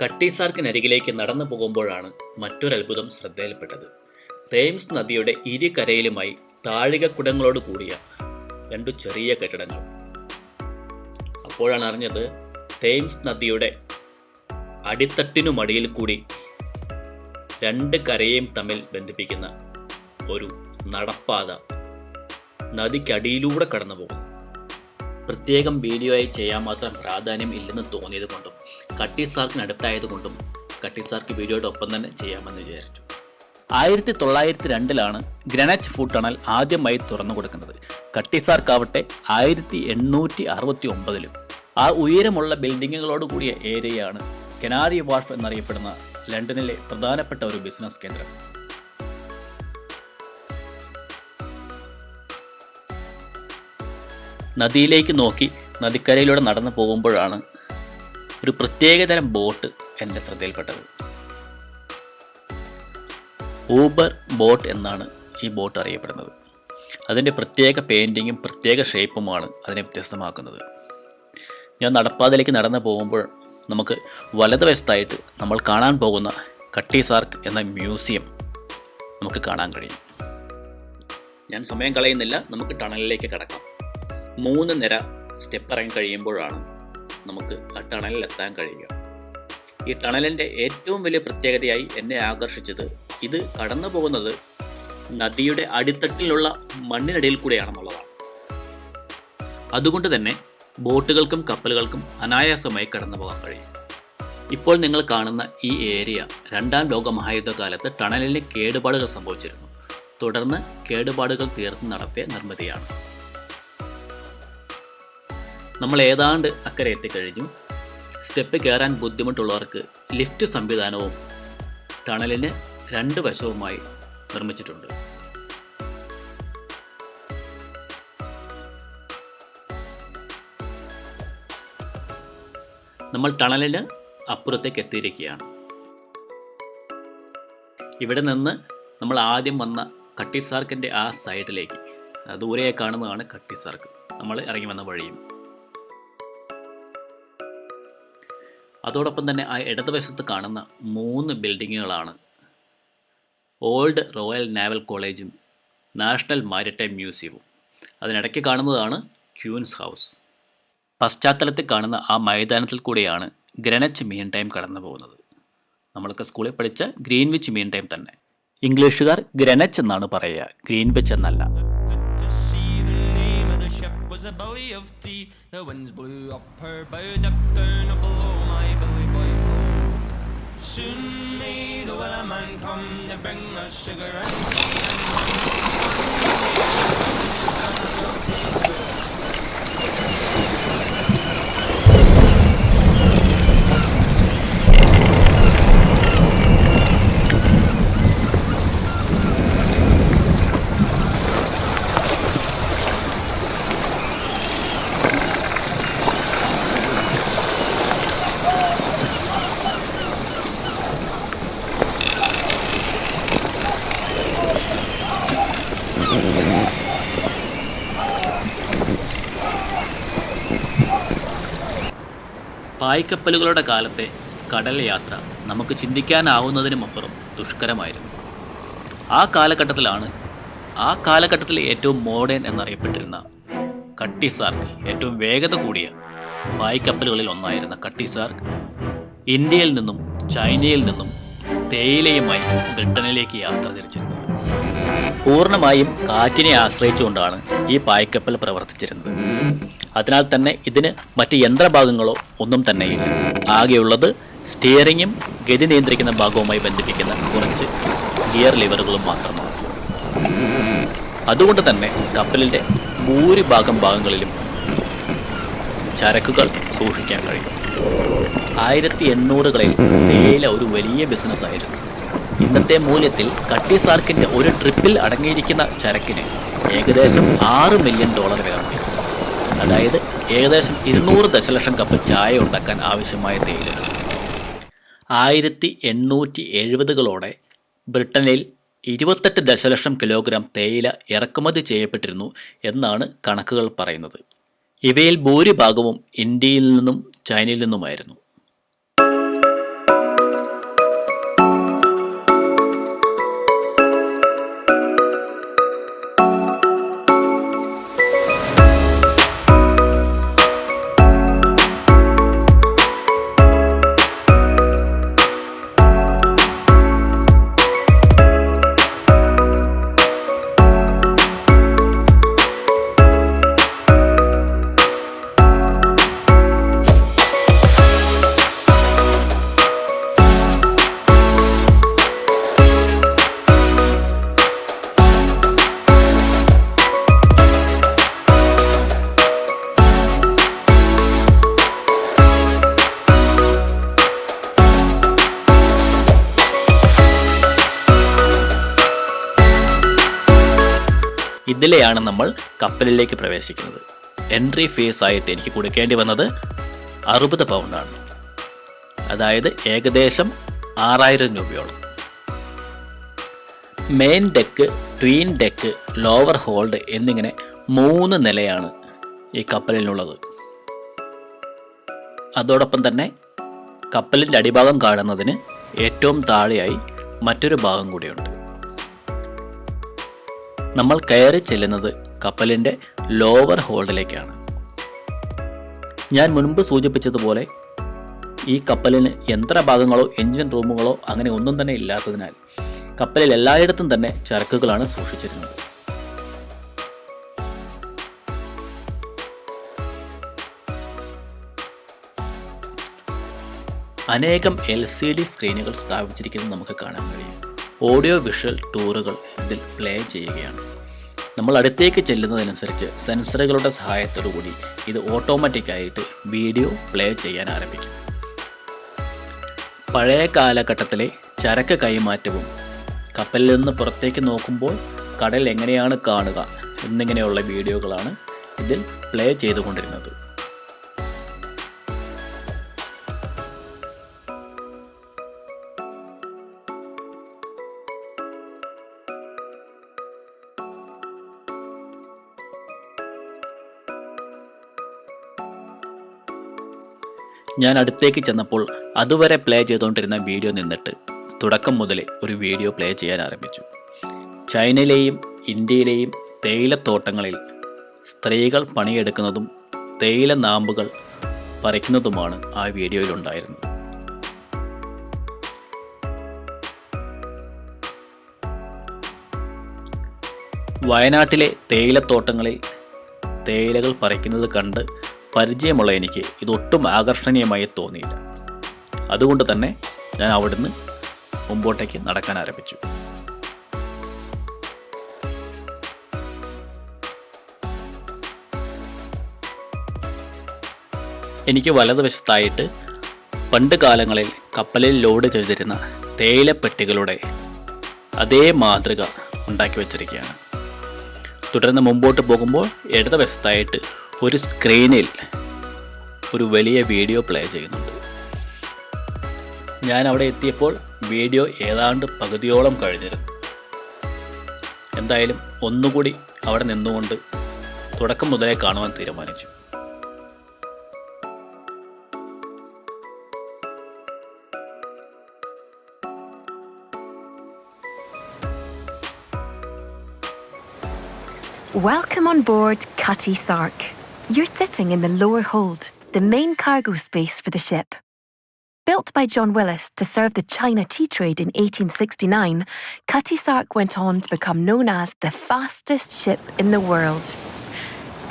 കട്ടി സാർക്കിനരികിലേക്ക് നടന്നു പോകുമ്പോഴാണ് മറ്റൊരത്ഭുതം ശ്രദ്ധയിൽപ്പെട്ടത്. തേംസ് നദിയുടെ ഇരുകരയിലുമായി താഴികക്കുടങ്ങളോട് കൂടിയ രണ്ടു ചെറിയ കെട്ടിടങ്ങൾ. അപ്പോഴാണ് അറിഞ്ഞത് തേംസ് നദിയുടെ അടിത്തട്ടിനുമടിയിൽ കൂടി രണ്ട് കരയെയും തമ്മിൽ ബന്ധിപ്പിക്കുന്ന ഒരു നടപ്പാത നദിക്കടിയിലൂടെ കടന്നു പോകുന്നു. പ്രത്യേകം വീഡിയോയായി ചെയ്യാൻ മാത്രം പ്രാധാന്യം ഇല്ലെന്ന് തോന്നിയത് കൊണ്ടും കട്ടി സാർക്കിനടുത്തായത് കൊണ്ടും കട്ടി സാർക്ക് വീഡിയോയുടെ ഒപ്പം തന്നെ ചെയ്യാമെന്ന് വിചാരിച്ചു. 1902 ഗ്രെനച്ച് ഫുഡ് ടണൽ ആദ്യമായി തുറന്നു കൊടുക്കുന്നത്. കട്ടി സാർക്ക് ആവട്ടെ 1869. ആ ഉയരമുള്ള ബിൽഡിങ്ങുകളോട് കൂടിയ ഏരിയയാണ് കനാരി വാർഫ് എന്നറിയപ്പെടുന്ന ലണ്ടനിലെ പ്രധാനപ്പെട്ട ഒരു ബിസിനസ് കേന്ദ്രം. നദിയിലേക്ക് നോക്കി നദിക്കരയിലൂടെ നടന്നു പോകുമ്പോഴാണ് ഒരു പ്രത്യേകതരം ബോട്ട് എൻ്റെ ശ്രദ്ധയിൽപ്പെട്ടത്. ഊബർ ബോട്ട് എന്നാണ് ഈ ബോട്ട് അറിയപ്പെടുന്നത്. അതിൻ്റെ പ്രത്യേക പെയിൻറ്റിങ്ങും പ്രത്യേക ഷേപ്പുമാണ് അതിനെ വ്യത്യസ്തമാക്കുന്നത്. ഞാൻ നടപ്പാതയിലേക്ക് നടന്നു പോകുമ്പോൾ നമുക്ക് വലതുവശത്തായിട്ട് നമ്മൾ കാണാൻ പോകുന്ന കട്ടി സാർക്ക് എന്ന മ്യൂസിയം നമുക്ക് കാണാൻ കഴിയും. ഞാൻ സമയം കളയുന്നില്ല, നമുക്ക് ടണലിലേക്ക് കടക്കാം. 3 നിര സ്റ്റെപ്പ് ഇറങ്ങി കഴിയുമ്പോഴാണ് നമുക്ക് ആ ടണലിൽ എത്താൻ കഴിയുക. ഈ ടണലിൻ്റെ ഏറ്റവും വലിയ പ്രത്യേകതയായി എന്നെ ആകർഷിച്ചത് ഇത് കടന്നു പോകുന്നത് നദിയുടെ അടിത്തട്ടിലുള്ള മണ്ണിനടിയിൽ കൂടെയാണെന്നുള്ളതാണ്. അതുകൊണ്ട് തന്നെ ബോട്ടുകൾക്കും കപ്പലുകൾക്കും അനായാസമായി കടന്നു പോകാൻ കഴിയും. ഇപ്പോൾ നിങ്ങൾ കാണുന്ന ഈ ഏരിയ 2ാം ലോക മഹായുദ്ധകാലത്ത് ടണലിന് കേടുപാടുകൾ സംഭവിച്ചിരുന്നു. തുടർന്ന് കേടുപാടുകൾ തീർത്ത് നടത്തിയ നിർമ്മിതിയാണ്. നമ്മൾ ഏതാണ്ട് അക്കരെ എത്തിക്കഴിഞ്ഞു. സ്റ്റെപ്പ് കയറാൻ ബുദ്ധിമുട്ടുള്ളവർക്ക് ലിഫ്റ്റ് സംവിധാനവും ടണലിന് 2 വശവുമായി നിർമ്മിച്ചിട്ടുണ്ട്. നമ്മൾ ടണലിന് അപ്പുറത്തേക്ക് എത്തിയിരിക്കുകയാണ്. ഇവിടെ നിന്ന് നമ്മൾ ആദ്യം വന്ന കട്ടി സാർക്കിൻ്റെ ആ സൈഡിലേക്ക്, ദൂരെ കാണുന്നതാണ് കട്ടി സാർക്ക്, നമ്മൾ ഇറങ്ങി വന്ന വഴിയും. അതോടൊപ്പം തന്നെ ആ ഇടതുവശത്ത് കാണുന്ന 3 ബിൽഡിങ്ങുകളാണ് ഓൾഡ് റോയൽ നാവൽ കോളേജും നാഷണൽ മാരിടൈം മ്യൂസിയവും. അതിനിടയ്ക്ക് കാണുന്നതാണ് ക്യൂൻസ് ഹൗസ്. പശ്ചാത്തലത്തിൽ കാണുന്ന ആ മൈതാനത്തിൽ കൂടിയാണ് ഗ്രെനച്ച് മീൻ ടൈം കടന്നു പോകുന്നത്. നമ്മളൊക്കെ സ്കൂളിൽ പഠിച്ച ഗ്രീൻവിച്ച് മീൻ ടൈം തന്നെ. ഇംഗ്ലീഷുകാർ ഗ്രെനച്ച് എന്നാണ് പറയുക, ഗ്രീൻവിച്ച് എന്നല്ല. Was a belly of tea, the winds blew up her bow, dipped down below my belly boy. Soon may the wellerman come to bring us sugar and tea and പായ്ക്കപ്പലുകളുടെ കാലത്തെ കടൽ യാത്ര നമുക്ക് ചിന്തിക്കാനാവുന്നതിനുമപ്പുറം ദുഷ്കരമായിരുന്നു. ആ കാലഘട്ടത്തിലെ ഏറ്റവും മോഡേൺ എന്നറിയപ്പെട്ടിരുന്ന കട്ടി സാർക്ക്, ഏറ്റവും വേഗത കൂടിയ പായ്ക്കപ്പലുകളിൽ ഒന്നായിരുന്ന കട്ടി സാർക്ക് ഇന്ത്യയിൽ നിന്നും ചൈനയിൽ നിന്നും തേയിലയുമായി ബ്രിട്ടനിലേക്ക് യാത്ര തിരിച്ചിരുന്നത്. പൂർണ്ണമായും കാറ്റിനെ ആശ്രയിച്ചുകൊണ്ടാണ് ഈ പായ്ക്കപ്പൽ പ്രവർത്തിച്ചിരുന്നത്. അതിനാൽ തന്നെ ഇതിന് മറ്റ് യന്ത്രഭാഗങ്ങളോ ഒന്നും തന്നെയില്ല. ആകെയുള്ളത് സ്റ്റിയറിങ്ങും ഗതി നിയന്ത്രിക്കുന്ന ഭാഗവുമായി ബന്ധിപ്പിക്കുന്ന കുറച്ച് ഗിയർ ലിവറുകളും മാത്രമാണ്. അതുകൊണ്ട് തന്നെ കപ്പലിൻ്റെ ഭൂരിഭാഗം ഭാഗങ്ങളിലും ചരക്കുകൾ സൂക്ഷിക്കാൻ കഴിയും. 1800കളിൽ തേയില ഒരു വലിയ ബിസിനസ്സായിരുന്നു. ഇന്നത്തെ മൂല്യത്തിൽ കട്ടി സാർക്കിൻ്റെ ഒരു ട്രിപ്പിൽ അടങ്ങിയിരിക്കുന്ന ചരക്കിന് ഏകദേശം $6 മില്യൺ വില വരും. അതായത് ഏകദേശം 200 ദശലക്ഷം കപ്പ് ചായ ഉണ്ടാക്കാൻ ആവശ്യമായ തേയില. 1870കളോടെ ബ്രിട്ടനിൽ 28 ദശലക്ഷം കിലോഗ്രാം തേയില ഇറക്കുമതി ചെയ്യപ്പെട്ടിരുന്നു എന്നാണ് കണക്കുകൾ പറയുന്നത്. ഇവയിൽ ഭൂരിഭാഗവും ഇന്ത്യയിൽ നിന്നും ചൈനയിൽ നിന്നുമായിരുന്നു. ഇതിലെയാണ് നമ്മൾ കപ്പലിലേക്ക് പ്രവേശിക്കുന്നത്. എൻട്രി ഫീസ് ആയിട്ട് എനിക്ക് കൊടുക്കേണ്ടി വന്നത് 60 പൗണ്ടാണ്. അതായത് ഏകദേശം 6000 രൂപയോളം. Main deck, Twain deck, lower hold എന്നിങ്ങനെ 3 നിലയാണ് ഈ കപ്പലിനുള്ളത്. അതോടൊപ്പം തന്നെ കപ്പലിൻ്റെ അടിഭാഗം കാണുന്നതിന് ഏറ്റവും താഴെയായി മറ്റൊരു ഭാഗം കൂടിയുണ്ട്. നമ്മൾ കയറി ചെല്ലുന്നത് കപ്പലിൻ്റെ ലോവർ ഹോൾഡിലേക്കാണ്. ഞാൻ മുൻപ് സൂചിപ്പിച്ചതുപോലെ ഈ കപ്പലിന് യന്ത്രഭാഗങ്ങളോ എഞ്ചിൻ റൂമുകളോ അങ്ങനെ ഒന്നും തന്നെ ഇല്ലാത്തതിനാൽ കപ്പലിൽ എല്ലായിടത്തും തന്നെ ചരക്കുകളാണ് സൂക്ഷിച്ചിരുന്നത്. അനേകം LCD സ്ക്രീനുകൾ സ്ഥാപിച്ചിരിക്കുന്നത് നമുക്ക് കാണാൻ കഴിയും. ഓഡിയോ വിഷ്വൽ ടൂറുകൾ ഇതിൽ പ്ലേ ചെയ്യുകയാണ്. നമ്മൾ അടുത്തേക്ക് ചെല്ലുന്നതനുസരിച്ച് സെൻസറുകളുടെ സഹായത്തോടു കൂടി ഇത് ഓട്ടോമാറ്റിക്കായിട്ട് വീഡിയോ പ്ലേ ചെയ്യാൻ ആരംഭിക്കും. പഴയ കാലഘട്ടത്തിലെ ചരക്ക് കൈമാറ്റവും കപ്പലിൽ നിന്ന് പുറത്തേക്ക് നോക്കുമ്പോൾ കടൽ എങ്ങനെയാണ് കാണുക എന്നിങ്ങനെയുള്ള വീഡിയോകളാണ് ഇതിൽ പ്ലേ ചെയ്തുകൊണ്ടിരുന്നത്. ഞാൻ അടുത്തേക്ക് ചെന്നപ്പോൾ അതുവരെ പ്ലേ ചെയ്തുകൊണ്ടിരുന്ന വീഡിയോ നിന്നിട്ട് തുടക്കം മുതലേ ഒരു വീഡിയോ പ്ലേ ചെയ്യാൻ ആരംഭിച്ചു. ചൈനയിലെയും ഇന്ത്യയിലെയും തേയിലത്തോട്ടങ്ങളിൽ സ്ത്രീകൾ പണിയെടുക്കുന്നതും തേയില നാമ്പുകൾ പറിക്കുന്നതുമാണ് ആ വീഡിയോയിലുണ്ടായിരുന്നത്. വയനാട്ടിലെ തേയിലത്തോട്ടങ്ങളിൽ തേയിലകൾ പറിക്കുന്നത് കണ്ട് പരിചയമുള്ള എനിക്ക് ഇതൊട്ടും ആകർഷണീയമായി തോന്നിയില്ല. അതുകൊണ്ട് തന്നെ ഞാൻ അവിടുന്ന് മുമ്പോട്ടേക്ക് നടക്കാൻ ആരംഭിച്ചു. എനിക്ക് വലതുവശത്തായിട്ട് പണ്ട് കാലങ്ങളിൽ കപ്പലിൽ ലോഡ് ചെയ്തിരുന്ന തേയിലപ്പെട്ടികളുടെ അതേ മാതൃക ഉണ്ടാക്കി വച്ചിരിക്കുകയാണ്. തുടർന്ന് മുമ്പോട്ട് പോകുമ്പോൾ ഇടതുവശത്തായിട്ട് ഒരു സ്ക്രീനിൽ ഒരു വലിയ വീഡിയോ പ്ലേ ചെയ്യുന്നുണ്ട്. ഞാൻ അവിടെ എത്തിയപ്പോൾ വീഡിയോ ഏതാണ്ട് പകുതിയോളം കഴിഞ്ഞിരുന്നു. എന്തായാലും ഒന്നുകൂടി അവിടെ നിന്നുകൊണ്ട് തുടക്കം മുതലേ കാണുവാൻ തീരുമാനിച്ചു. Welcome on board Cutty Sark. You're sitting in the lower hold, the main cargo space for the ship. Built by John Willis to serve the China tea trade in 1869, Cutty Sark went on to become known as the fastest ship in the world.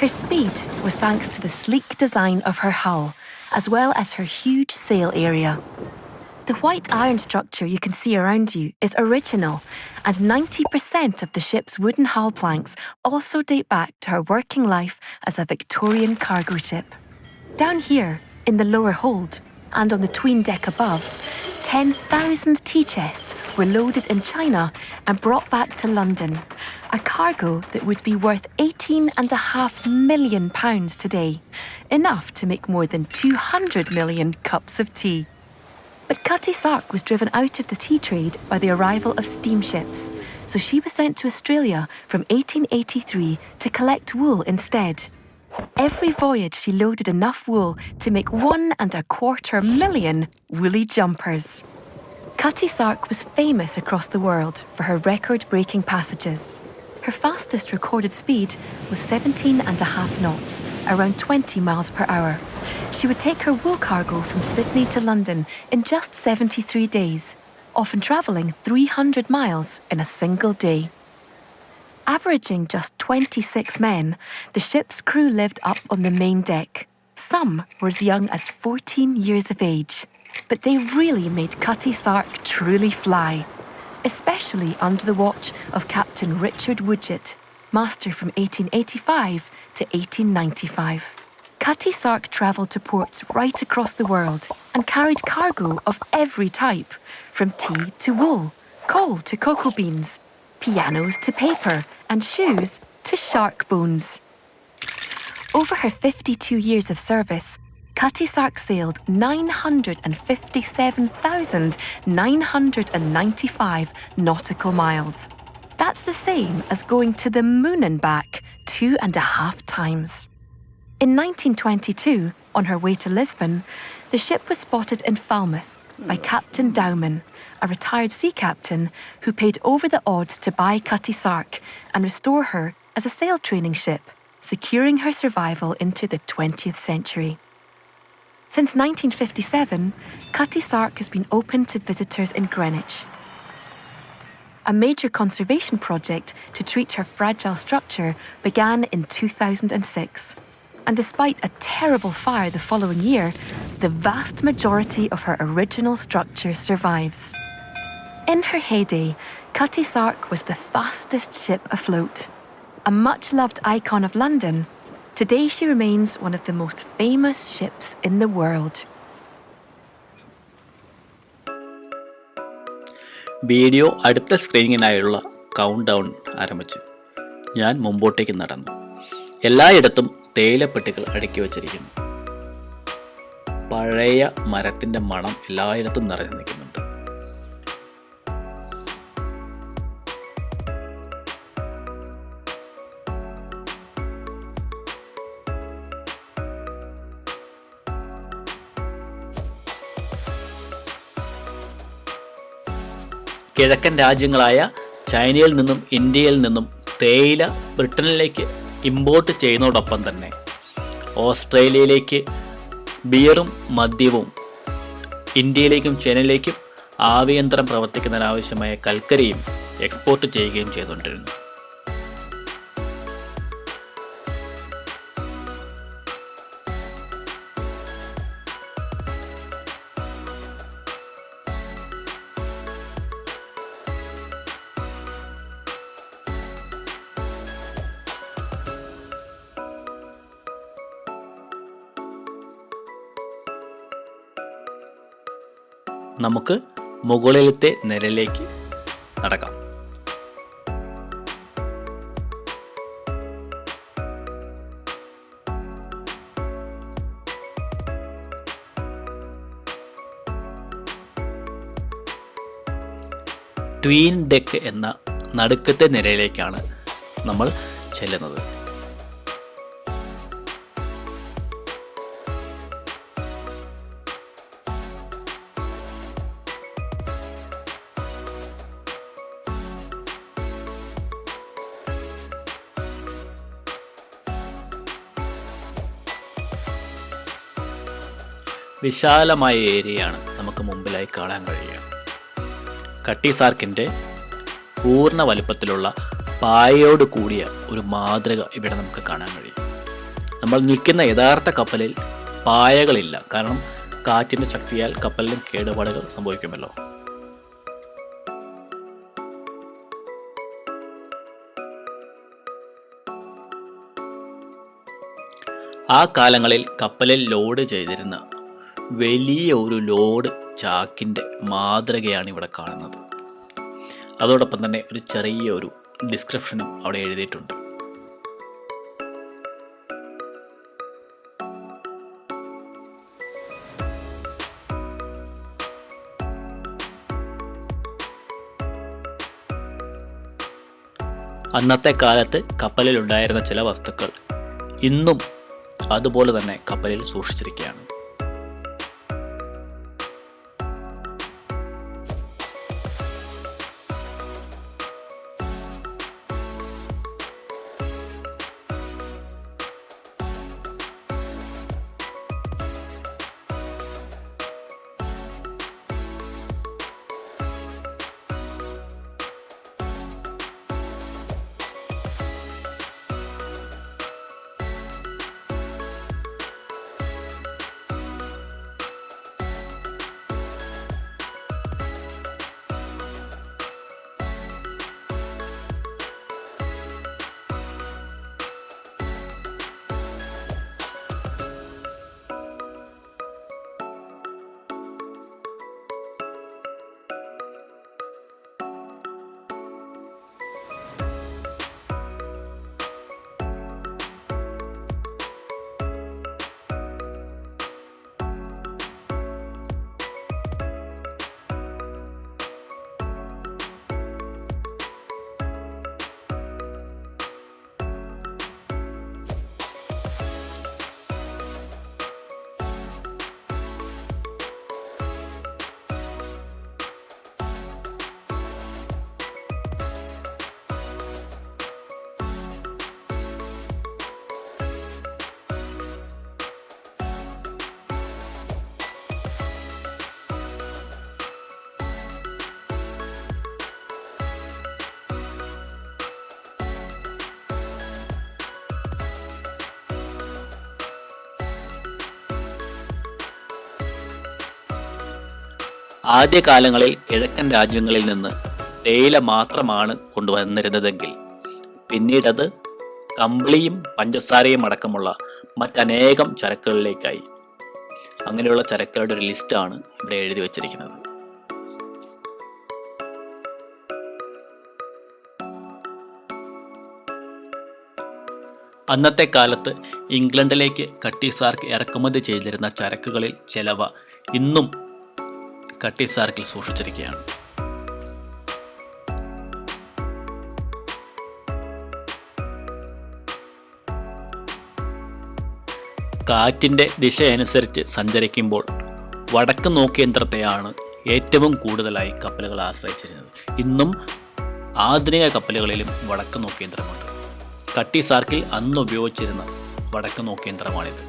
Her speed was thanks to the sleek design of her hull, as well as her huge sail area. The white iron structure you can see around you is original, and 90% of the ship's wooden hull planks also date back to her working life as a Victorian cargo ship. Down here, in the lower hold, and on the Tween Deck above, 10,000 tea chests were loaded in China and brought back to London, a cargo that would be worth £18.5 million today, enough to make more than 200 million cups of tea. But Cutty Sark was driven out of the tea trade by the arrival of steamships, so she was sent to Australia from 1883 to collect wool instead. Every voyage she loaded enough wool to make 1.25 million woolly jumpers. Cutty Sark was famous across the world for her record-breaking passages. Her fastest recorded speed was 17.5 knots, around 20 miles per hour. She would take her wool cargo from Sydney to London in just 73 days, often travelling 300 miles in a single day. Averaging just 26 men, the ship's crew lived up on the main deck. Some were as young as 14 years of age, but they really made Cutty Sark truly fly, especially under the watch of Captain Richard Woodgett, master from 1885 to 1895. Cutty Sark travelled to ports right across the world and carried cargo of every type, from tea to wool, coal to cocoa beans, pianos to paper, and shoes to shark bones. Over her 52 years of service, Cutty Sark sailed 957,995 nautical miles. That's the same as going to the moon and back 2.5 times. In 1922, on her way to Lisbon, the ship was spotted in Falmouth by Captain Dowman, a retired sea captain who paid over the odds to buy Cutty Sark and restore her as a sail training ship, securing her survival into the 20th century. Since 1957, Cutty Sark has been open to visitors in Greenwich. A major conservation project to treat her fragile structure began in 2006. And despite a terrible fire the following year, the vast majority of her original structure survives. In her heyday, Cutty Sark was the fastest ship afloat. A much-loved icon of London, today she remains one of the most famous ships in the world. Video അടുത്ത സ്ക്രീനിങ്ങിനായുള്ള count down ആരംഭിച്ചു. ഞാൻ മുമ്പോട്ടേക്ക് നടന്നു. എല്ലായിടത്തും തേയിലപ്പെട്ടികൾ അടുക്കി വച്ചിരിക്കുന്നു. പഴയ മരത്തിൻ്റെ മണം എല്ലായിടത്തും നിറഞ്ഞു നിൽക്കുന്നുണ്ട്. കിഴക്കൻ രാജ്യങ്ങളായ ചൈനയിൽ നിന്നും ഇന്ത്യയിൽ നിന്നും തേയില ബ്രിട്ടനിലേക്ക് ഇമ്പോർട്ട് ചെയ്യുന്നതോടൊപ്പം തന്നെ ഓസ്ട്രേലിയയിലേക്ക് ബിയറും മദ്യവും ഇന്ത്യയിലേക്കും ചൈനയിലേക്കും ആഭ്യന്തരം പ്രവർത്തിക്കുന്നതിനാവശ്യമായ കൽക്കരിയും എക്സ്പോർട്ട് ചെയ്യുകയും ചെയ്തുകൊണ്ടിരുന്നു. നമുക്ക് മുകളിലത്തെ നിലയിലേക്ക് നടക്കാം. ട്വീൻ ഡെക്ക് എന്ന നടുക്കത്തെ നിലയിലേക്കാണ് നമ്മൾ ചെല്ലുന്നത്. വിശാലമായ ഏരിയയാണ് നമുക്ക് മുമ്പിലായി കാണാൻ കഴിയുക. കട്ടി സാർക്കിൻ്റെ പൂർണ്ണ വലുപ്പത്തിലുള്ള പായയോട് കൂടിയ ഒരു മാതൃക ഇവിടെ നമുക്ക് കാണാൻ കഴിയും. നമ്മൾ നിൽക്കുന്ന യഥാർത്ഥ കപ്പലിൽ പായകളില്ല, കാരണം കാറ്റിൻ്റെ ശക്തിയാൽ കപ്പലിന് കേടുപാടുകൾ സംഭവിക്കുമല്ലോ. ആ കാലങ്ങളിൽ കപ്പലിൽ ലോഡ് ചെയ്തിരുന്ന വലിയ ഒരു ലോഡ് ചാക്കിൻ്റെ മാതൃകയാണ് ഇവിടെ കാണുന്നത്. അതോടൊപ്പം തന്നെ ഒരു ചെറിയ ഒരു ഡിസ്ക്രിപ്ഷനും അവിടെ എഴുതിയിട്ടുണ്ട്. അന്നത്തെ കാലത്ത് കപ്പലിൽ ഉണ്ടായിരുന്ന ചില വസ്തുക്കൾ ഇന്നും അതുപോലെ തന്നെ കപ്പലിൽ സൂക്ഷിച്ചിരിക്കുകയാണ്. ആദ്യകാലങ്ങളിൽ കിഴക്കൻ രാജ്യങ്ങളിൽ നിന്ന് തേയില മാത്രമാണ് കൊണ്ടുവന്നിരുന്നതെങ്കിൽ പിന്നീടത് കമ്പിളിയും പഞ്ചസാരയും അടക്കമുള്ള മറ്റനേകം ചരക്കുകളിലേക്കായി. അങ്ങനെയുള്ള ചരക്കുകളുടെ ഒരു ലിസ്റ്റാണ് ഇവിടെ എഴുതി വച്ചിരിക്കുന്നത്. അന്നത്തെ കാലത്ത് ഇംഗ്ലണ്ടിലേക്ക് കട്ടി സാർക്ക് ഇറക്കുമതി ചെയ്തിരുന്ന ചരക്കുകളിൽ ചിലവ ഇന്നും കട്ടി സാർക്കിൽ സൂക്ഷിച്ചിരിക്കുകയാണ്. കാറ്റിൻ്റെ ദിശയനുസരിച്ച് സഞ്ചരിക്കുമ്പോൾ വടക്ക് നോക്കിയന്ത്രത്തെയാണ് ഏറ്റവും കൂടുതലായി കപ്പലുകൾ ആശ്രയിച്ചിരുന്നത്. ഇന്നും ആധുനിക കപ്പലുകളിലും വടക്ക് നോക്കിയന്ത്രമുണ്ട്. കട്ടി സാർക്കിൽ അന്ന് ഉപയോഗിച്ചിരുന്ന വടക്ക് നോക്കിയന്ത്രമാണിത്.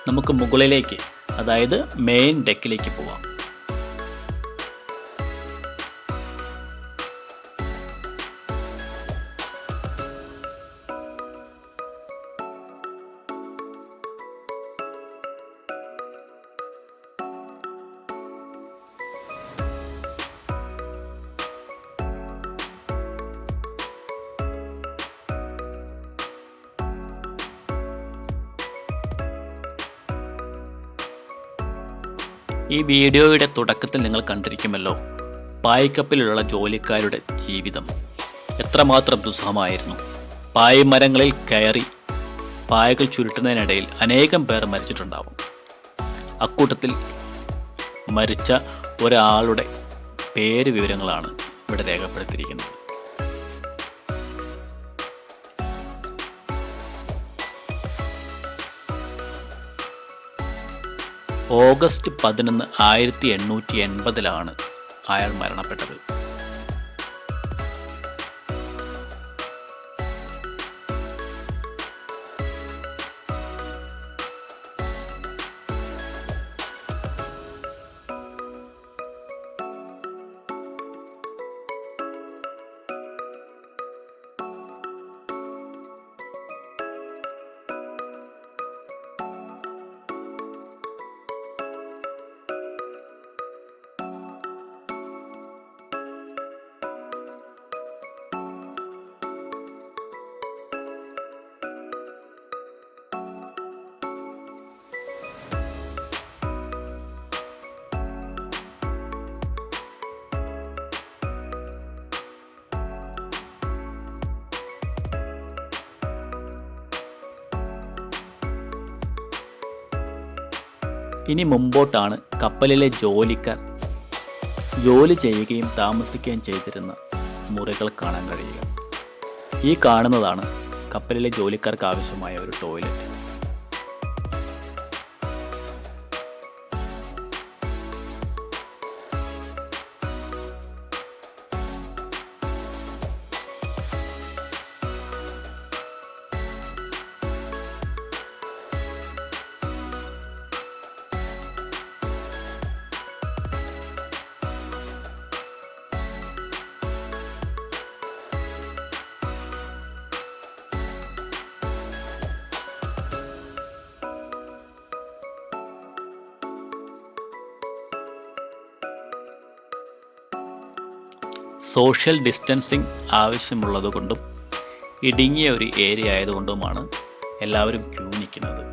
നമുക്ക് മുകളിലേക്ക്, അതായത് മെയിൻ ഡെക്കിലേക്ക് പോവാം. ഈ വീഡിയോയുടെ തുടക്കത്തിൽ നിങ്ങൾ കണ്ടിരിക്കുമല്ലോ, പായ്ക്കപ്പലിലുള്ള ജോലിക്കാരുടെ ജീവിതം എത്രമാത്രം ദുസ്സഹമായിരുന്നു. പായ്മരങ്ങളിൽ കയറി പായകൾ ചുരുട്ടുന്നതിനിടയിൽ അനേകം പേർ മരിച്ചിട്ടുണ്ടാവും. അക്കൂട്ടത്തിൽ മരിച്ച ഒരാളുടെ പേര് വിവരങ്ങളാണ് ഇവിടെ രേഖപ്പെടുത്തിയിരിക്കുന്നത്. ഓഗസ്റ്റ് 11, 1880 അയാൾ മരണപ്പെട്ടത്. ഇനി മുമ്പോട്ടാണ് കപ്പലിലെ ജോലിക്കാർ ജോലി ചെയ്യുകയും താമസിക്കുകയും ചെയ്തിരുന്ന മുറികൾ കാണാൻ കഴിയുക. ഈ കാണുന്നതാണ് കപ്പലിലെ ജോലിക്കാർക്ക് ആവശ്യമായ ഒരു ടോയ്ലറ്റ്. സോഷ്യൽ ഡിസ്റ്റൻസിങ് ആവശ്യമുള്ളതുകൊണ്ടും ഇടുങ്ങിയ ഒരു ഏരിയ ആയതുകൊണ്ടുമാണ് എല്ലാവരും ക്യൂ നിൽക്കുന്നത്.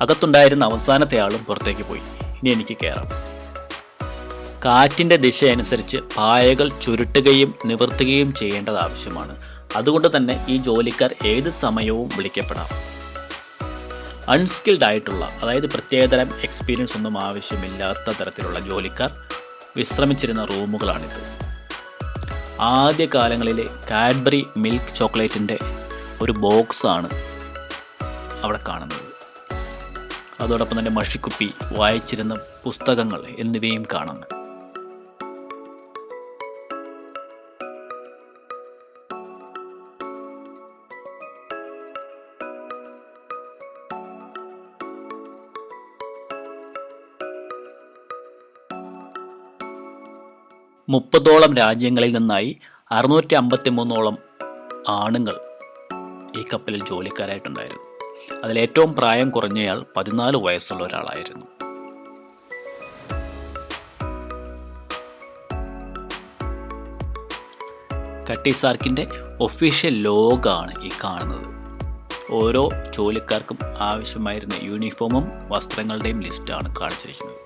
അകത്തുണ്ടായിരുന്ന അവസാനത്തെ ആളും പുറത്തേക്ക് പോയി. ഇനി എനിക്ക് കയറാം. കാറ്റിൻ്റെ ദിശ അനുസരിച്ച് പായകൾ ചുരുട്ടുകയും നിവർത്തുകയും ചെയ്യേണ്ടത് ആവശ്യമാണ്. അതുകൊണ്ട് തന്നെ ഈ ജോലിക്കാർ ഏത് സമയവും വിളിക്കപ്പെടാം. അൺസ്കിൽഡ് ആയിട്ടുള്ള, അതായത് പ്രത്യേകതരം എക്സ്പീരിയൻസ് ഒന്നും ആവശ്യമില്ലാത്ത തരത്തിലുള്ള ജോലിക്കാർ വിശ്രമിച്ചിരുന്ന റൂമുകളാണിത്. ആദ്യ കാലങ്ങളിലെ കാഡ്ബറി മിൽക്ക് ചോക്ലേറ്റിൻ്റെ ഒരു ബോക്സാണ് അവിടെ കാണുന്നത്. അതോടൊപ്പം തന്നെ മഷിക്കുപ്പി, വായിച്ചിരുന്ന പുസ്തകങ്ങൾ എന്നിവയും കാണാം. മുപ്പതോളം രാജ്യങ്ങളിൽ നിന്നായി 653 ആണുങ്ങൾ ഈ കപ്പലിൽ ജോലിക്കാരായിട്ടുണ്ടായിരുന്നു. അതിലേറ്റവും പ്രായം കുറഞ്ഞയാൾ 14 വയസ്സുള്ള ഒരാളായിരുന്നു. കട്ടി സാർക്കിൻ്റെ ഒഫീഷ്യൽ ലോഗാണ് ഈ കാണുന്നത്. ഓരോ ജോലിക്കാർക്കും ആവശ്യമായിരുന്ന യൂണിഫോമും വസ്ത്രങ്ങളുടെയും ലിസ്റ്റാണ് കാണിച്ചിരിക്കുന്നത്.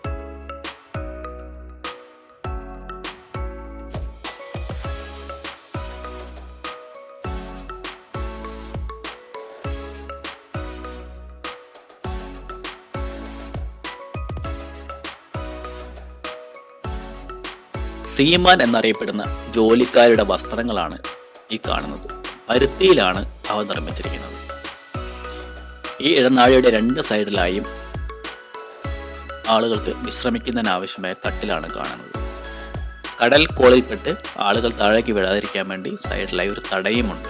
സീമാൻ എന്നറിയപ്പെടുന്ന ജോലിക്കാരുടെ വസ്ത്രങ്ങളാണ് ഈ കാണുന്നത്. പരുത്തിയിലാണ് അവ നിർമ്മിച്ചിരിക്കുന്നത്. ഈ ഇടനാഴിയുടെ 2 സൈഡിലായും ആളുകൾക്ക് വിശ്രമിക്കുന്നതിനാവശ്യമായ കട്ടിലാണ് കാണുന്നത്. കടൽ കോളിൽപ്പെട്ട് ആളുകൾ താഴേക്ക് വീഴാതിരിക്കാൻ വേണ്ടി സൈഡിലായി ഒരു തടയുമുണ്ട്.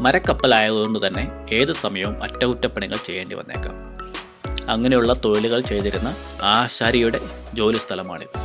മരക്കപ്പലായതുകൊണ്ട് തന്നെ ഏത് സമയവും അറ്റകുറ്റപ്പണികൾ ചെയ്യേണ്ടി വന്നേക്കാം. അങ്ങനെയുള്ള തൊഴിലുകൾ ചെയ്തിരുന്ന ആശാരിയുടെ ജോലി സ്ഥലമാണിത്.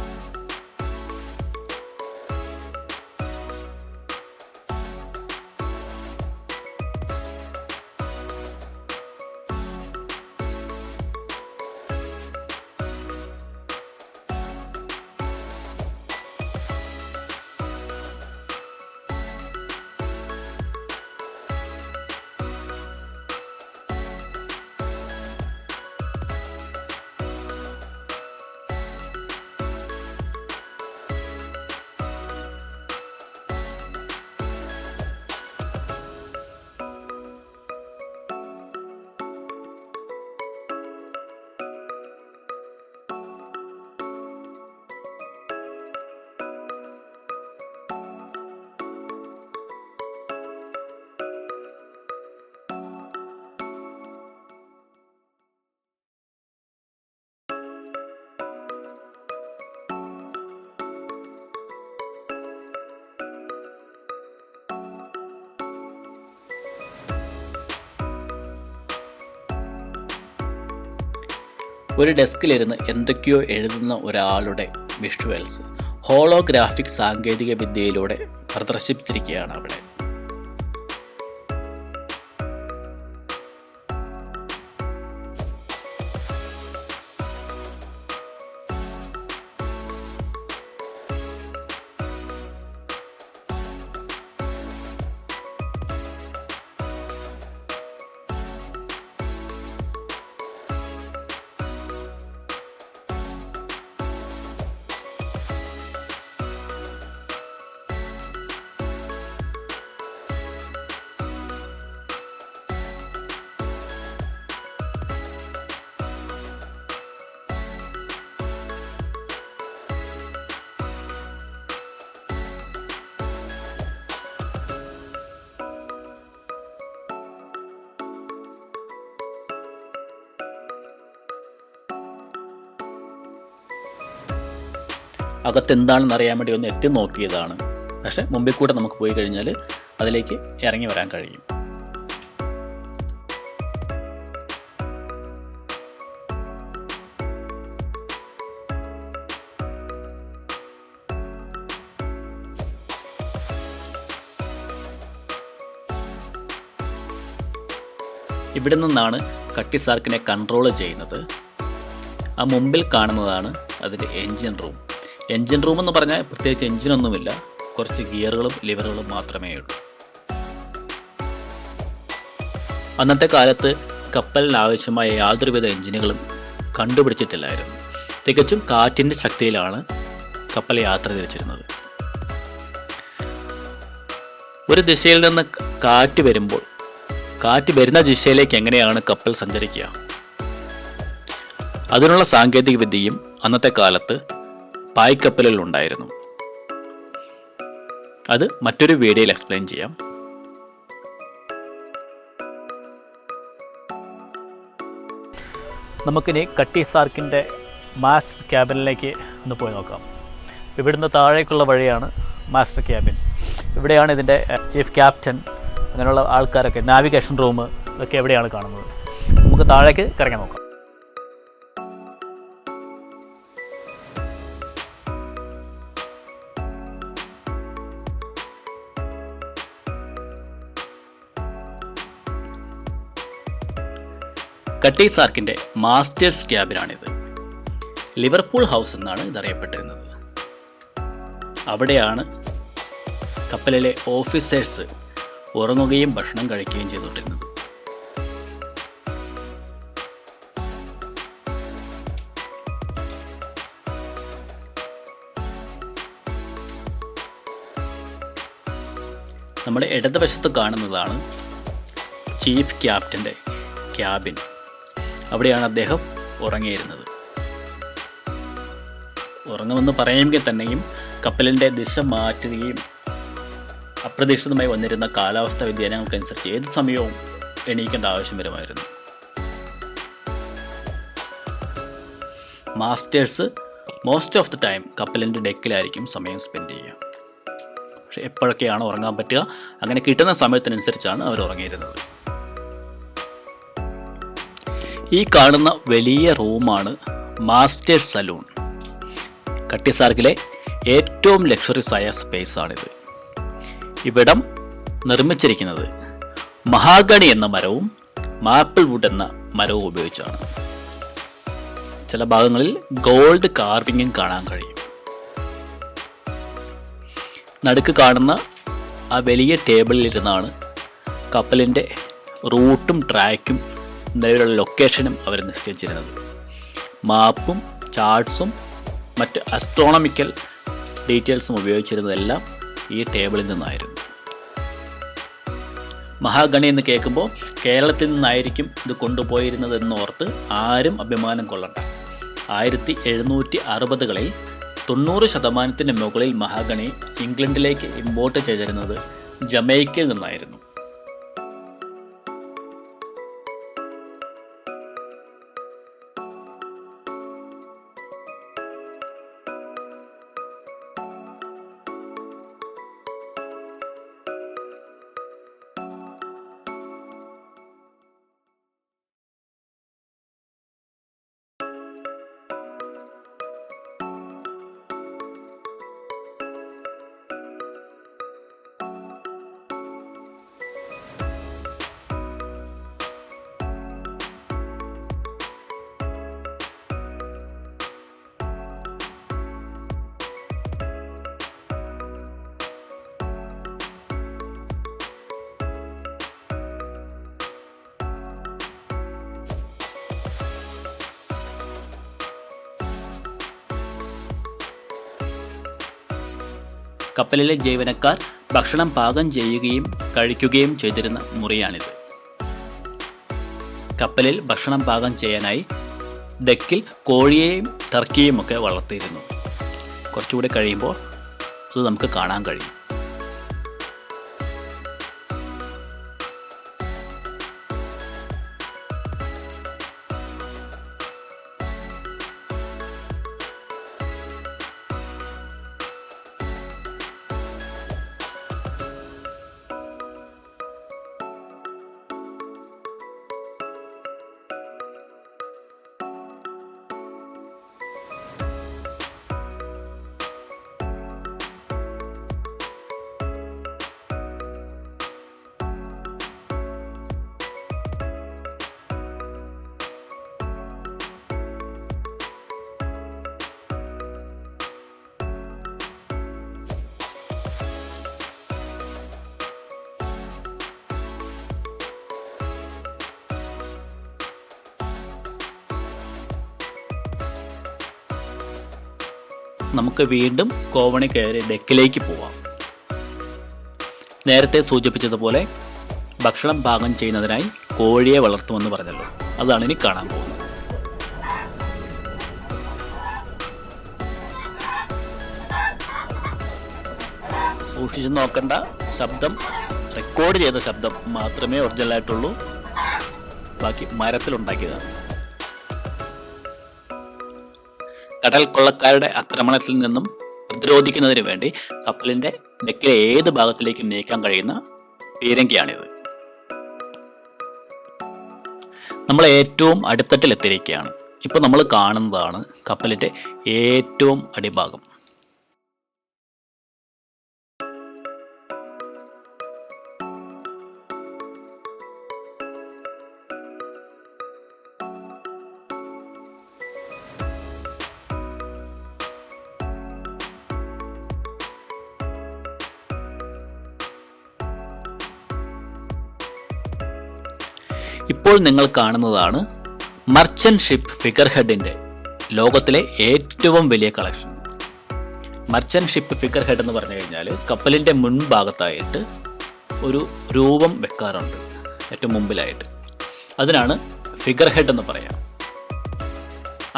ഒരു ഡെസ്കിലിരുന്ന് എന്തൊക്കെയോ എഴുതുന്ന ഒരാളുടെ വിഷ്വൽസ് ഹോളോഗ്രാഫിക് സാങ്കേതിക വിദ്യയിലൂടെ പ്രദർശിപ്പിച്ചിരിക്കുകയാണ് അവിടെ. അകത്തെന്താണെന്ന് അറിയാൻ വേണ്ടി ഒന്ന് എത്തി നോക്കിയതാണ്. പക്ഷെ മുമ്പിൽ കൂടെ നമുക്ക് പോയി കഴിഞ്ഞാൽ അതിലേക്ക് ഇറങ്ങി വരാൻ കഴിയും. ഇവിടെ നിന്നാണ് കട്ടി സാർക്കിനെ കൺട്രോൾ ചെയ്യുന്നത്. ആ മുമ്പിൽ കാണുന്നതാണ് അതിൻ്റെ എൻജിൻ റൂം. എൻജിൻ റൂം എന്ന് പറഞ്ഞാൽ പ്രത്യേകിച്ച് എൻജിനൊന്നുമില്ല, കുറച്ച് ഗിയറുകളും ലിവറുകളും മാത്രമേ ഉള്ളൂ. അന്നത്തെ കാലത്ത് കപ്പലിന് ആവശ്യമായ യാതൊരുവിധ എഞ്ചിനുകളും കണ്ടുപിടിച്ചിട്ടില്ലായിരുന്നു. തികച്ചും കാറ്റിൻ്റെ ശക്തിയിലാണ് കപ്പൽ യാത്ര തിരിച്ചിരുന്നത്. ഒരു ദിശയിൽ നിന്ന് കാറ്റ് വരുമ്പോൾ കാറ്റ് വരുന്ന ദിശയിലേക്ക് എങ്ങനെയാണ് കപ്പൽ സഞ്ചരിക്കുക? അതിനുള്ള സാങ്കേതിക വിദ്യയും അന്നത്തെ കാലത്ത് പായ്ക്കപ്പലിൽ ഉണ്ടായിരുന്നു. അത് മറ്റൊരു വീഡിയോയിൽ എക്സ്പ്ലെയിൻ ചെയ്യാം. നമുക്കിനി കട്ടി സാർക്കിൻ്റെ മാസ്റ്റർ ക്യാബിനിലേക്ക് ഒന്ന് പോയി നോക്കാം. ഇവിടുന്ന് താഴേക്കുള്ള വഴിയാണ് മാസ്റ്റർ ക്യാബിൻ. ഇവിടെയാണ് ഇതിൻ്റെ ചീഫ് ക്യാപ്റ്റൻ അങ്ങനെയുള്ള ആൾക്കാരൊക്കെ, നാവിഗേഷൻ റൂം ഇതൊക്കെ എവിടെയാണ് കാണുന്നത്. നമുക്ക് താഴേക്ക് ഇറങ്ങി നോക്കാം. കട്ടി സാർക്കിൻ്റെ മാസ്റ്റേഴ്സ് ക്യാബിനാണിത്. ലിവർപൂൾ ഹൗസ് എന്നാണ് ഇതറിയപ്പെട്ടിരുന്നത്. അവിടെയാണ് കപ്പലിലെ ഓഫീസേഴ്സ് ഉറങ്ങുകയും ഭക്ഷണം കഴിക്കുകയും ചെയ്തുകൊണ്ടിരുന്നത്. നമ്മുടെ ഇടതുവശത്ത് കാണുന്നതാണ് ചീഫ് ക്യാപ്റ്റൻ്റെ ക്യാബിൻ. അവിടെയാണ് അദ്ദേഹം ഉറങ്ങിയിരുന്നത്. ഉറങ്ങുമെന്ന് പറയുമെങ്കിൽ തന്നെയും കപ്പലിൻ്റെ ദിശ മാറ്റുകയും അപ്രതീക്ഷിതമായി വന്നിരുന്ന കാലാവസ്ഥ വ്യതിയാനങ്ങൾക്കനുസരിച്ച് ഏത് സമയവും എണീക്കേണ്ട ആവശ്യം വരുമായിരുന്നു. Masters most of the time കപ്പലിൻ്റെ ഡെക്കിലായിരിക്കും സമയം സ്പെൻഡ് ചെയ്യുക. പക്ഷെ എപ്പോഴൊക്കെയാണ് ഉറങ്ങാൻ പറ്റുക, അങ്ങനെ കിട്ടുന്ന സമയത്തിനനുസരിച്ചാണ് അവർ ഉറങ്ങിയിരുന്നത്. ഈ കാണുന്ന വലിയ റൂമാണ് മാസ്റ്റേഴ്സ് സലൂൺ. കട്ടി സാർക്കിലെ ഏറ്റവും ലക്ഷറീസ് ആയ സ്പേസ് ആണിത്. ഇവിടം നിർമ്മിച്ചിരിക്കുന്നത് മഹാഗണി എന്ന മരവും മാപ്പിൾ വുഡ് എന്ന മരവും ഉപയോഗിച്ചാണ്. ചില ഭാഗങ്ങളിൽ ഗോൾഡ് കാർവിങ്ങും കാണാൻ കഴിയും. നടുക്ക് കാണുന്ന ആ വലിയ ടേബിളിലിരുന്നാണ് കപ്പലിൻ്റെ റൂട്ടും ട്രാക്കും നിലവിലുള്ള ലൊക്കേഷനും അവർ നിശ്ചയിച്ചിരുന്നത്. മാപ്പും ചാർട്ട്സും മറ്റ് അസ്ട്രോണമിക്കൽ ഡീറ്റെയിൽസും ഉപയോഗിച്ചിരുന്നതെല്ലാം ഈ ടേബിളിൽ നിന്നായിരുന്നു. മഹാഗണി എന്ന് കേൾക്കുമ്പോൾ കേരളത്തിൽ നിന്നായിരിക്കും ഇത് കൊണ്ടുപോയിരുന്നതെന്നോർത്ത് ആരും അഭിമാനം കൊള്ളണ്ട. 1760കളിൽ 90% മുകളിൽ മഹാഗണി ഇംഗ്ലണ്ടിലേക്ക് ഇമ്പോർട്ട് ചെയ്തിരുന്നത് ജമൈക്കയിൽ നിന്നായിരുന്നു. കപ്പലിലെ ജീവനക്കാർ ഭക്ഷണം പാകം ചെയ്യുകയും കഴിക്കുകയും ചെയ്തിരുന്ന മുറിയാണിത്. കപ്പലിൽ ഭക്ഷണം പാകം ചെയ്യാനായി ഡെക്കിൽ കോഴിയെയും ടർക്കിയെയും ഒക്കെ വളർത്തിയിരുന്നു. കുറച്ചുകൂടി കഴിയുമ്പോൾ ഇത് നമുക്ക് കാണാൻ കഴിയും. നമുക്ക് വീണ്ടും കോവണി കയറി ഡെക്കിലേക്ക് പോവാം. നേരത്തെ സൂചിപ്പിച്ചതുപോലെ ഭക്ഷണം പാകം ചെയ്യുന്നതിനായി കോഴിയെ വളർത്തുമെന്ന് പറഞ്ഞല്ലോ, അതാണ് ഇനി കാണാൻ പോകുന്നത്. സൂക്ഷിച്ച് നോക്കണ്ട, ശബ്ദം റെക്കോർഡ് ചെയ്ത ശബ്ദം മാത്രമേ ഒറിജിനലായിട്ടുള്ളൂ, ബാക്കി മരത്തിലുണ്ടാക്കിയതാണ്. കടൽ കൊള്ളക്കാരുടെ ആക്രമണത്തിൽ നിന്നും പ്രതിരോധിക്കുന്നതിന് വേണ്ടി കപ്പലിന്റെ ഡെക്കിലെ ഏത് ഭാഗത്തിലേക്കും നീക്കാൻ കഴിയുന്ന പീരങ്കിയാണിത്. നമ്മൾ ഏറ്റവും അടിത്തട്ടിലെത്തിയിരിക്കുകയാണ്. ഇപ്പോൾ നമ്മൾ കാണുന്നതാണ് കപ്പലിന്റെ ഏറ്റവും അടിഭാഗം. ഇപ്പോൾ നിങ്ങൾ കാണുന്നതാണ് മർച്ചന്റ് ഷിപ്പ് ഫിഗർ ഹെഡിൻ്റെ ലോകത്തിലെ ഏറ്റവും വലിയ collection. Merchant ship figure head എന്ന് പറഞ്ഞു കഴിഞ്ഞാൽ കപ്പലിൻ്റെ മുൻഭാഗത്തായിട്ട് ഒരു രൂപം വെക്കാറുണ്ട്, ഏറ്റവും മുമ്പിലായിട്ട്. അതിനാണ് ഫിഗർ ഹെഡ് എന്ന് പറയാം.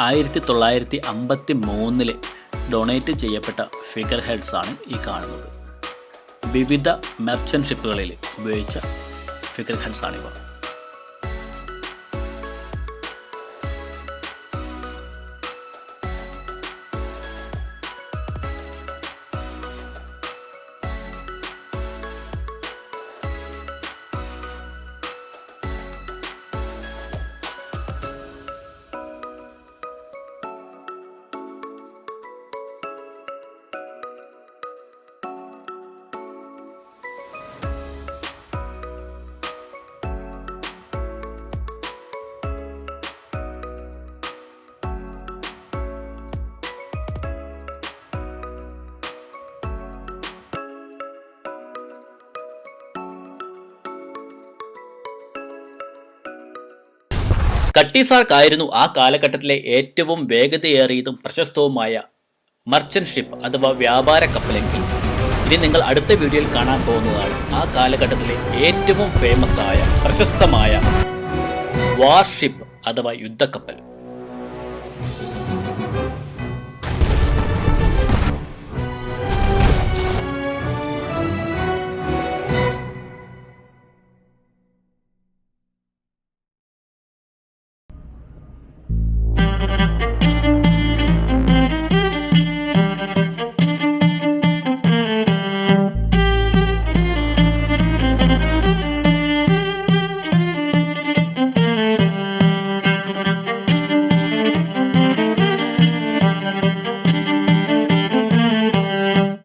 1953 ഡൊണേറ്റ് ചെയ്യപ്പെട്ട ഫിഗർ ഹെഡ്സ് ആണ് ഈ കാണുന്നത്. വിവിധ മെർച്ചന്റ് ഷിപ്പുകളിൽ ഉപയോഗിച്ച ഫിഗർ ഹെഡ്സ് ആണിവ. കട്ടി സാർക്ക് ആയിരുന്നു ആ കാലഘട്ടത്തിലെ ഏറ്റവും വേഗതയേറിയതും പ്രശസ്തവുമായ മർച്ചന്റ് ഷിപ്പ് അഥവാ വ്യാപാര കപ്പലെങ്കിൽ, ഇനി നിങ്ങൾ അടുത്ത വീഡിയോയിൽ കാണാൻ പോകുന്നതാണ് ആ കാലഘട്ടത്തിലെ ഏറ്റവും ഫേമസ് ആയ പ്രശസ്തമായ വാർഷിപ്പ് അഥവാ യുദ്ധക്കപ്പൽ.